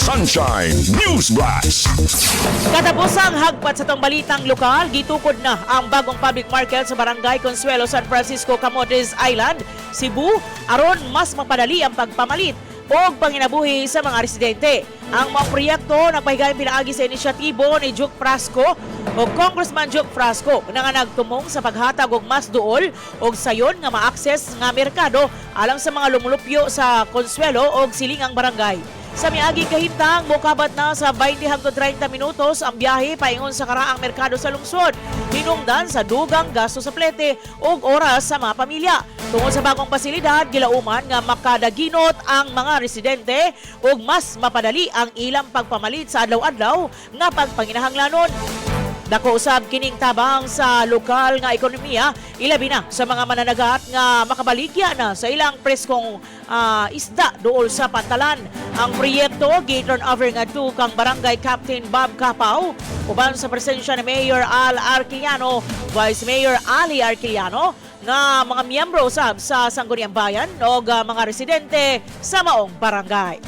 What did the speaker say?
Sunshine News Blast. Katapusang hagpat sa tong balitang lokal, gitukod na ang bagong public market sa Barangay Consuelo, San Francisco, Camotes Island, Cebu, aron mas mapadali ang pagpamalit o panginabuhi sa mga residente. Ang mga proyekto nagpahigayong pinaagi sa inisyatibo ni Juke Frasco o Congressman Juke Frasco na nga nagtumong sa paghatag og mas duol og sayon nga ma-access nga merkado alang sa mga lumulupyo sa Consuelo o silingang barangay. Sa miaging kahimtang, mokabat na sa 20 hangtod 30 minutos ang biyahe paingon sa karaang merkado sa lungsod. Hinungdan sa dugang gasto sa plete ug oras sa mga pamilya. Tungod sa bagong pasilidad, gilauman nga makadaginot ang mga residente ug mas mapadali ang ilang pagpamalit sa adlaw-adlaw nga pagpanginahanglanon. Dako usab kining tabang sa lokal nga ekonomiya, ilabi na sa mga mananagat nga makabaligya na sa ilang preskong isda dool sa pantalan. Ang proyekto gi-turn over ngadto kang Barangay Captain Bob Capaw uban sa presensya ni Mayor Al Arquillano, Vice Mayor Ali Arquillano, nga mga miyembro usab sa Sangguniang Bayan o mga residente sa maong barangay.